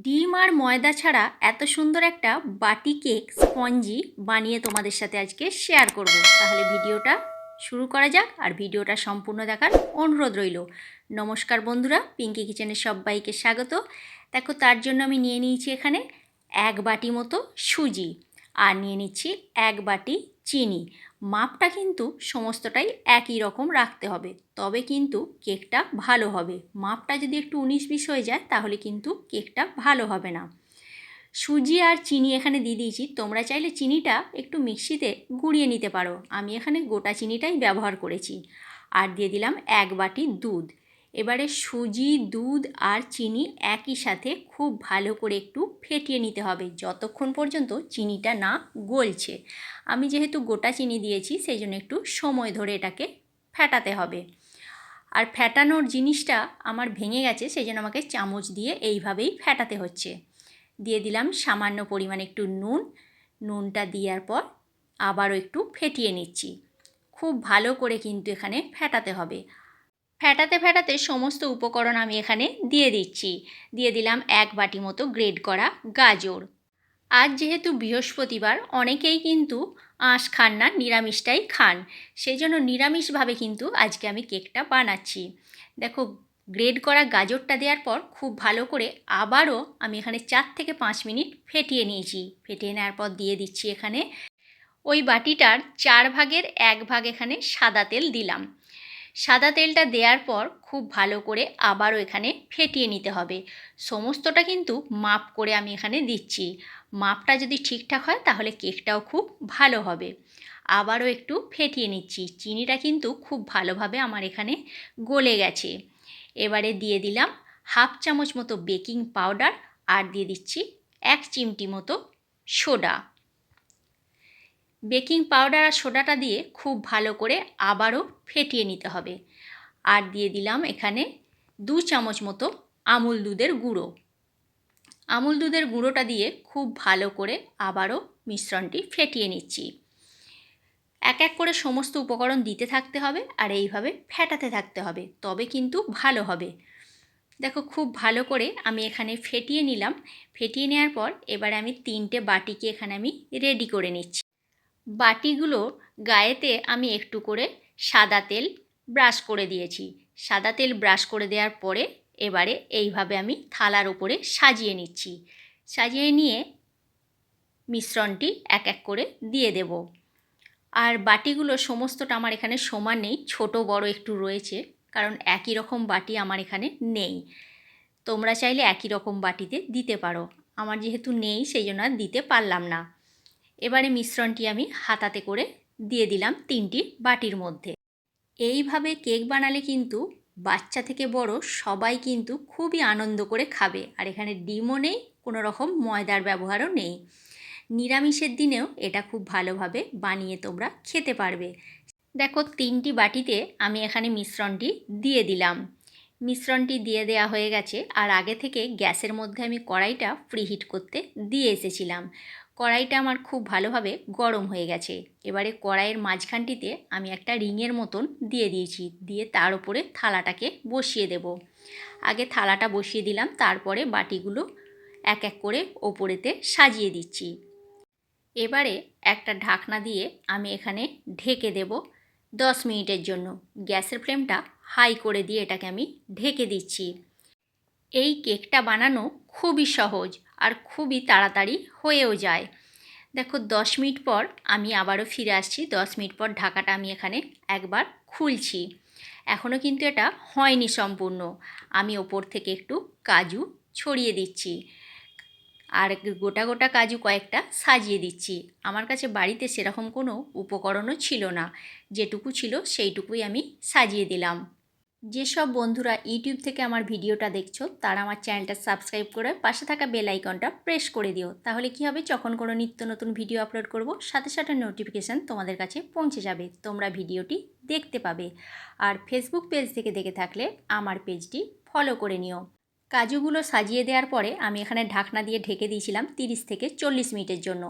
ডিম আর ময়দা ছাড়া এত সুন্দর একটা বাটি কেক স্পঞ্জি বানিয়ে তোমাদের সাথে আজকে শেয়ার করব। তাহলে ভিডিওটা শুরু করা যাক, আর ভিডিওটা সম্পূর্ণ দেখার অনুরোধ রইল। নমস্কার বন্ধুরা, পিঙ্কি কিচেনে সবাইকে স্বাগত। দেখো, তার জন্য আমি নিয়ে নিয়েছি এখানে 1 বাটি মতো সুজি, আর নিয়ে নিচ্ছি 1 বাটি চিনি। মাপটা কিন্তু সমস্তটাই একই রকম রাখতে হবে, তবে কিন্তু কেকটা ভালো হবে। মাপটা যদি একটু 19-20 হয়ে যায় তাহলে কিন্তু কেকটা ভালো হবে না। সুজি আর চিনি এখানে দিয়ে দিয়েছি, তোমরা চাইলে চিনিটা একটু মিক্সিতে গুঁড়িয়ে নিতে পারো, আমি এখানে গোটা চিনিটাই ব্যবহার করেছি। আর দিয়ে দিলাম 1 বাটি দুধ। এবারে সুজি, দুধ আর চিনি একই সাথে খুব ভালো করে একটু ফেটিয়ে নিতে হবে যতক্ষণ পর্যন্ত চিনিটা না গলছে। আমি যেহেতু গোটা চিনি দিয়েছি সেই জন্য একটু সময় ধরে এটাকে ফেটাতে হবে। আর ফেটানোর জিনিসটা আমার ভেঙে গেছে, সেই জন্য আমাকে চামচ দিয়ে এইভাবেই ফেটাতে হচ্ছে। দিয়ে দিলাম সামান্য পরিমাণে একটু নুন। নুনটা দেওয়ার পর আবারও একটু ফেটিয়ে নিচ্ছি। খুব ভালো করে কিন্তু এখানে ফেটাতে হবে। ফেটাতে ফেটাতে সমস্ত উপকরণ আমি এখানে দিয়ে দিচ্ছি। দিয়ে দিলাম 1 বাটি মতো গ্রেট করা গাজর। আজ যেহেতু বৃহস্পতিবার, অনেকেই কিন্তু আঁশ খান না, নিরামিষটাই খান। সেই জন্য নিরামিষভাবে কিন্তু আজকে আমি কেকটা বানাচ্ছি। দেখো, গ্রেড করা গাজরটা দেওয়ার পর খুব ভালো করে আবারও আমি এখানে 4 থেকে 5 মিনিট ফেটিয়ে নিয়েছি। ফেটিয়ে নেওয়ার পর দিয়ে দিচ্ছি এখানে ওই বাটিটার 4 ভাগের 1 ভাগ এখানে সাদা তেল দিলাম। সাদা তেলটা দেওয়ার পর খুব ভালো করে আবারও এখানে ফেটিয়ে নিতে হবে। সমস্তটা কিন্তু মাপ করে আমি এখানে দিচ্ছি। মাপটা যদি ঠিকঠাক হয় তাহলে কেকটাও খুব ভালো হবে। আবারও একটু ফেটিয়ে নিচ্ছি। চিনিটা কিন্তু খুব ভালোভাবে আমার এখানে গলে গেছে। এবারে দিয়ে দিলাম 1/2 চামচ মতো বেকিং পাউডার, আর দিয়ে দিচ্ছি 1 চিমটি মতো সোডা। বেকিং পাউডার আর সোডাটা দিয়ে খুব ভালো করে আবারও ফেটিয়ে নিতে হবে। আর দিয়ে দিলাম এখানে 2 চামচ মতো আমুল দুধের গুঁড়ো। আমুল দুধের গুঁড়োটা দিয়ে খুব ভালো করে আবারও মিশ্রণটি ফেটিয়ে নিচ্ছি। এক এক করে সমস্ত উপকরণ দিতে থাকতে হবে আর এইভাবে ফেটাতে থাকতে হবে, তবে কিন্তু ভালো হবে। দেখো, খুব ভালো করে আমি এখানে ফেটিয়ে নিলাম। ফেটিয়ে নেওয়ার পর এবারে আমি 3টে বাটিকে এখানে আমি রেডি করে নিচ্ছি। বাটিগুলো গায়েতে আমি একটু করে সাদা তেল ব্রাশ করে দিয়েছি। সাদা তেল ব্রাশ করে দেওয়ার পরে এবারে এইভাবে আমি থালার উপরে সাজিয়ে নিচ্ছি। সাজিয়ে নিয়ে মিশ্রণটি এক এক করে দিয়ে দেব। আর বাটিগুলো সমস্তটা আমার এখানে সমান নেই, ছোট বড় একটু রয়েছে, কারণ একই রকম বাটি আমার এখানে নেই। তোমরা চাইলে একই রকম বাটিতে দিতে পারো, আমার যেহেতু নেই সেই জন্য আর দিতে পারলাম না। এবারে মিশ্রণটি আমি হাতাতে করে দিয়ে দিলাম 3টি বাটির মধ্যে। এইভাবে কেক বানালে কিন্তু বাচ্চা থেকে বড় সবাই কিন্তু খুবই আনন্দ করে খাবে। আর এখানে ডিমও নেই, কোনো রকম ময়দার ব্যবহারও নেই। নিরামিষের দিনেও এটা খুব ভালোভাবে বানিয়ে তোমরা খেতে পারবে। দেখো, 3টি বাটিতে আমি এখানে মিশ্রণটি দিয়ে দিলাম। মিশ্রণটি দিয়ে দেওয়া হয়ে গেছে, আর আগে থেকে গ্যাসের মধ্যে আমি কড়াইটা প্রিহিট করতে দিয়ে এসেছিলাম। কড়াইটা আমার খুব ভালোভাবে গরম হয়ে গেছে। এবারে কড়াইয়ের মাঝখানটিতে আমি একটা রিংয়ের মতন দিয়ে দিয়েছি, দিয়ে তার উপরে থালাটাকে বসিয়ে দেব। আগে থালাটা বসিয়ে দিলাম, তারপরে বাটিগুলো এক এক করে ওপরেতে সাজিয়ে দিচ্ছি। এবারে একটা ঢাকনা দিয়ে আমি এখানে ঢেকে দেব 10 মিনিটের জন্য। গ্যাসের ফ্লেমটা হাই করে দিয়ে এটাকে আমি ঢেকে দিচ্ছি। এই কেকটা বানানো খুবই সহজ আর খুবই তাড়াতাড়ি হয়েও যায়। দেখো, 10 মিনিট পর আমি আবারও ফিরে আসছি। 10 মিনিট পর ঢাকাটা আমি এখানে একবার খুলছি। এখনও কিন্তু এটা হয়নি সম্পূর্ণ। আমি ওপর থেকে একটু কাজু ছড়িয়ে দিচ্ছি, আর গোটা গোটা কাজু কয়েকটা সাজিয়ে দিচ্ছি। আমার কাছে বাড়িতে সেরকম কোনো উপকরণও ছিল না, যেটুকু ছিল সেইটুকুই আমি সাজিয়ে দিলাম। যেসব বন্ধুরা ইউটিউব থেকে আমার ভিডিওটা দেখছো তারা আমার চ্যানেলটা সাবস্ক্রাইব করে পাশে থাকা বেল আইকনটা প্রেস করে দিও। তাহলে কি হবে, যখন কোনো নিত্য নতুন ভিডিও আপলোড করব সাথে সাথে নোটিফিকেশান তোমাদের কাছে পৌঁছে যাবে, তোমরা ভিডিওটি দেখতে পাবে। আর ফেসবুক পেজ থেকে দেখে থাকলে আমার পেজটি ফলো করে নিও। কাজুগুলো সাজিয়ে দেওয়ার পরে আমি এখানে ঢাকনা দিয়ে ঢেকে দিয়েছিলাম 30 থেকে 40 মিনিটের জন্য।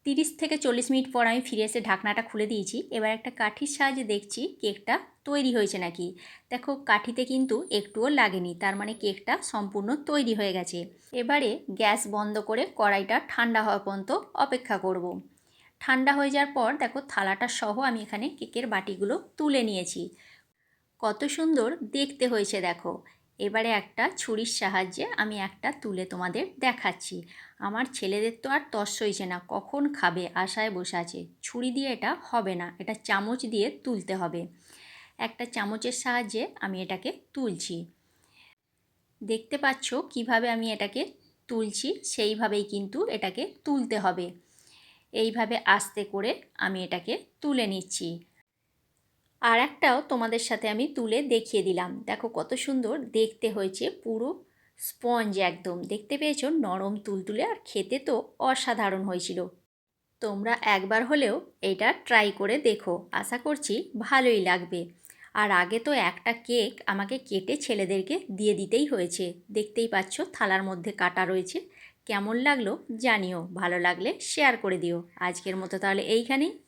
30 থেকে 40 মিনিট পর আমি ফিরে এসে ঢাকনাটা খুলে দিয়েছি। এবার একটা কাঠির সাহায্যে দেখছি কেকটা তৈরি হয়েছে নাকি। দেখো কাঠিতে কিন্তু একটুও লাগেনি, তার মানে কেকটা সম্পূর্ণ তৈরি হয়ে গেছে। এবারে গ্যাস বন্ধ করে কড়াইটা ঠান্ডা হওয়া পর্যন্ত অপেক্ষা করব। ঠান্ডা হয়ে যাওয়ার পর দেখো থালাটা সহ আমি এখানে কেকের বাটিগুলো তুলে নিয়েছি। কত সুন্দর দেখতে হয়েছে দেখো। এবারে একটা ছুরির সাহায্যে আমি একটা তুলে তোমাদের দেখাচ্ছি। আমার ছেলেদের তো আর তর সইছে না, কখন খাবে আশায় বসে আছে। ছুরি দিয়ে এটা হবে না, এটা চামচ দিয়ে তুলতে হবে। একটা চামচের সাহায্যে আমি এটাকে তুলছি। দেখতে পাচ্ছ কিভাবে আমি এটাকে তুলছি, সেইভাবেই কিন্তু এটাকে তুলতে হবে। এইভাবে আস্তে করে আমি এটাকে তুলে নিচ্ছি। আর একটাও তোমাদের সাথে আমি তুলে দেখিয়ে দিলাম। দেখো কত সুন্দর দেখতে হয়েছে, পুরো স্পঞ্জ একদম। দেখতে পেয়েছো নরম তুলতুলে, আর খেতে তো অসাধারণ হয়েছিল। তোমরা একবার হলেও এটা ট্রাই করে দেখো, আশা করছি ভালোই লাগবে। আর আগে তো একটা কেক আমাকে কেটে ছেলেদেরকে দিয়ে দিতেই হয়েছে। দেখতেই পাচ্ছ থালার মধ্যে কাটা রয়েছে। কেমন লাগলো জানিও, ভালো লাগলে শেয়ার করে দিও। আজকের মতো তাহলে এইখানেই।